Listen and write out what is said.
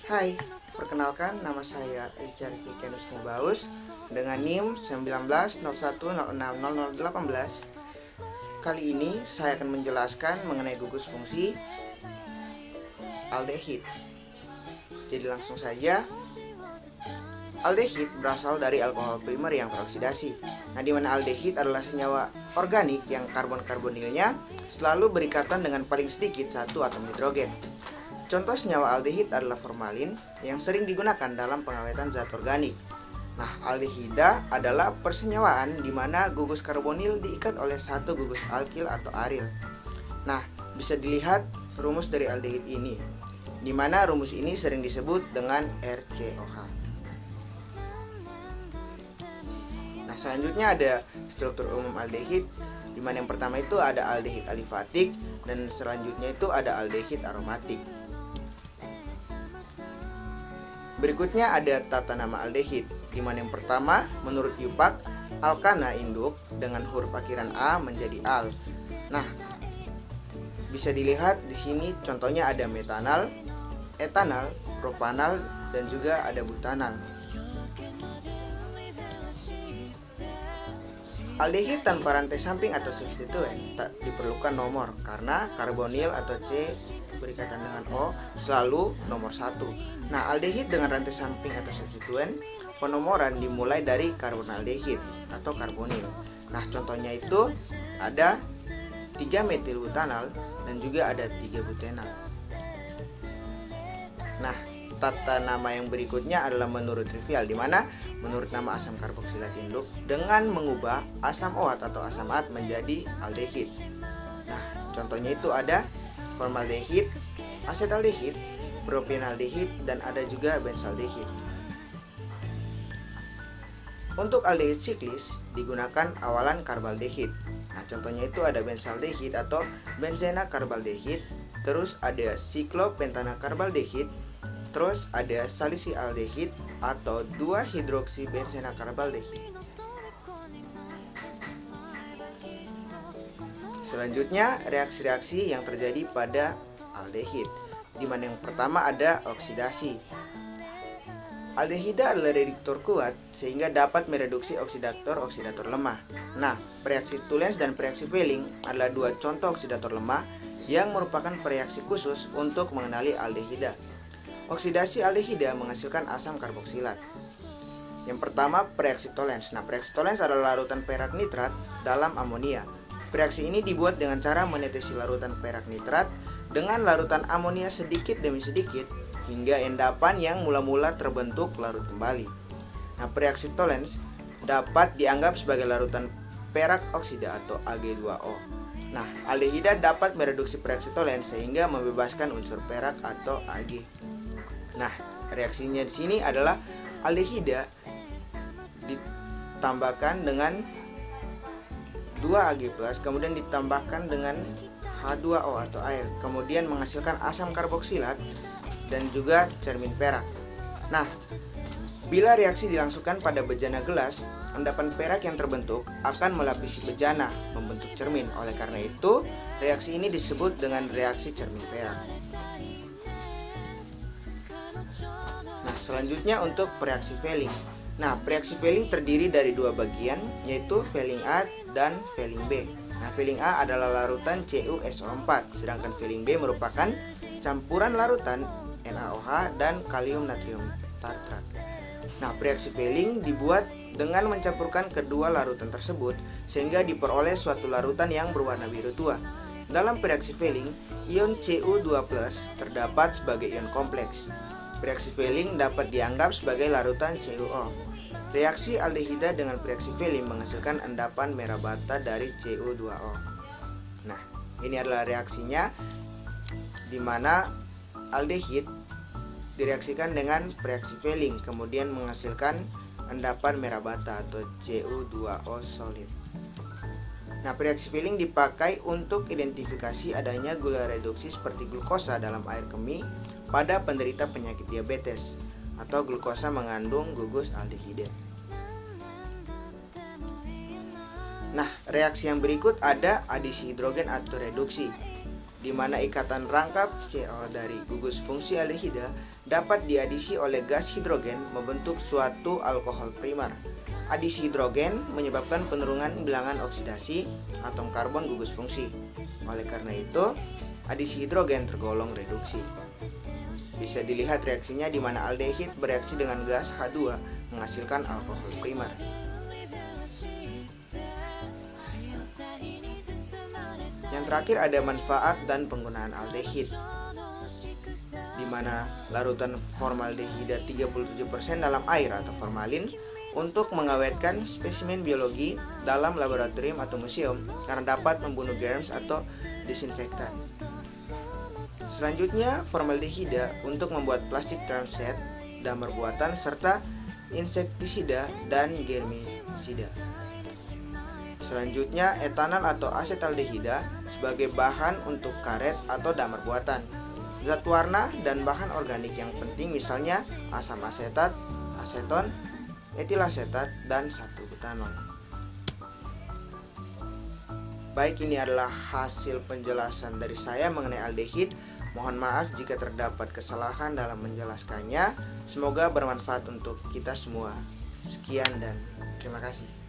Hai, perkenalkan nama saya Richard Vikenus Nebaus dengan NIM 1901060018. Kali ini saya akan menjelaskan mengenai gugus fungsi aldehid. Jadi langsung saja. Aldehid berasal dari alkohol primer yang teroksidasi. Nah, di mana aldehid adalah senyawa organik yang karbon-karbonilnya selalu berikatan dengan paling sedikit satu atom hidrogen. Contoh senyawa aldehid adalah formalin yang sering digunakan dalam pengawetan zat organik. Nah, aldehida adalah persenyawaan di mana gugus karbonil diikat oleh satu gugus alkil atau aril. Nah, bisa dilihat rumus dari aldehid ini, di mana rumus ini sering disebut dengan RCOH. Nah, selanjutnya ada struktur umum aldehid, di mana yang pertama itu ada aldehid alifatik dan selanjutnya itu ada aldehid aromatik. Berikutnya ada tata nama aldehid, di mana yang pertama menurut IUPAC alkana induk dengan huruf akhiran A menjadi al. Nah, bisa dilihat di sini contohnya ada metanal, etanal, propanal dan juga ada butanal. Aldehid tanpa rantai samping atau substituen tak diperlukan nomor karena karbonil atau C berikatan dengan O selalu nomor 1. Nah, aldehid dengan rantai samping atau substituen, penomoran dimulai dari karbonaldehid atau karbonil. Nah, contohnya itu ada 3 metilbutanal dan juga ada 3 butenal. Nah, tata nama yang berikutnya adalah menurut trivial, di mana menurut nama asam karboksilat induk dengan mengubah asam OAT atau asam AT menjadi aldehid. Nah, contohnya itu ada formaldehid, asetaldehid, propionaldehid, dan ada juga benzaldehid. Untuk aldehid siklis digunakan awalan karbaldehid. Nah, contohnya itu ada benzaldehid atau benzena karbaldehid, terus ada siklopentana karbaldehid, terus ada salisialdehid atau 2-hidroksi benzena karbaldehid. Selanjutnya, reaksi-reaksi yang terjadi pada aldehid, di mana yang pertama ada oksidasi. Aldehida adalah reduktor kuat sehingga dapat mereduksi oksidator-oksidator lemah. Nah, preaksi Tollens dan preaksi Fehling adalah dua contoh oksidator lemah yang merupakan preaksi khusus untuk mengenali aldehida. Oksidasi aldehida menghasilkan asam karboksilat. Yang pertama, preaksi Tollens. Nah, preaksi Tollens adalah larutan perak nitrat dalam amonia. Reaksi ini dibuat dengan cara menetesi larutan perak nitrat dengan larutan amonia sedikit demi sedikit hingga endapan yang mula-mula terbentuk larut kembali. Nah, reaksi Tollens dapat dianggap sebagai larutan perak oksida atau Ag2O. Nah, aldehida dapat mereduksi reaksi Tollens sehingga membebaskan unsur perak atau Ag. Nah, reaksinya di sini adalah aldehida ditambahkan dengan 2Ag+, kemudian ditambahkan dengan H2O atau air, kemudian menghasilkan asam karboksilat dan juga cermin perak. Nah, bila reaksi dilangsungkan pada bejana gelas, endapan perak yang terbentuk akan melapisi bejana, membentuk cermin. Oleh karena itu, reaksi ini disebut dengan reaksi cermin perak. Nah, selanjutnya untuk reaksi Fehling. Nah, reaksi Fehling terdiri dari dua bagian, yaitu Fehling A dan Fehling B. Nah, Fehling A adalah larutan CuSO4, sedangkan Fehling B merupakan campuran larutan NaOH dan kalium natrium tartrat. Nah, reaksi Fehling dibuat dengan mencampurkan kedua larutan tersebut sehingga diperoleh suatu larutan yang berwarna biru tua. Dalam reaksi Fehling, ion Cu2+ terdapat sebagai ion kompleks. Reaksi Fehling dapat dianggap sebagai larutan CuO. Reaksi aldehida dengan reaksi Fehling menghasilkan endapan merah bata dari Cu2O. Nah, ini adalah reaksinya, di mana aldehid direaksikan dengan reaksi Fehling kemudian menghasilkan endapan merah bata atau Cu2O solid. Nah, reaksi Fehling dipakai untuk identifikasi adanya gula reduksi seperti glukosa dalam air kemih pada penderita penyakit diabetes atau glukosa mengandung gugus aldehida. Nah, reaksi yang berikut ada adisi hidrogen atau reduksi. di mana ikatan rangkap CO dari gugus fungsi aldehida dapat diadisi oleh gas hidrogen membentuk suatu alkohol primer. Adisi hidrogen menyebabkan penurunan bilangan oksidasi atom karbon gugus fungsi. Oleh karena itu, adisi hidrogen tergolong reduksi. Bisa dilihat reaksinya di mana aldehid bereaksi dengan gas H2 menghasilkan alkohol primer. Yang terakhir ada manfaat dan penggunaan aldehid, di mana larutan formaldehida 37% dalam air atau formalin untuk mengawetkan spesimen biologi dalam laboratorium atau museum karena dapat membunuh germs atau disinfektan. Selanjutnya, formaldehida untuk membuat plastik transet, damer buatan, serta insektisida dan germisida. Selanjutnya, etanol atau asetaldehida sebagai bahan untuk karet atau damer buatan. Zat warna dan bahan organik yang penting misalnya asam asetat, aseton, etilasetat, dan 1-butanol. Baik, ini adalah hasil penjelasan dari saya mengenai aldehid. Mohon maaf jika terdapat kesalahan dalam menjelaskannya. Semoga bermanfaat untuk kita semua. Sekian dan terima kasih.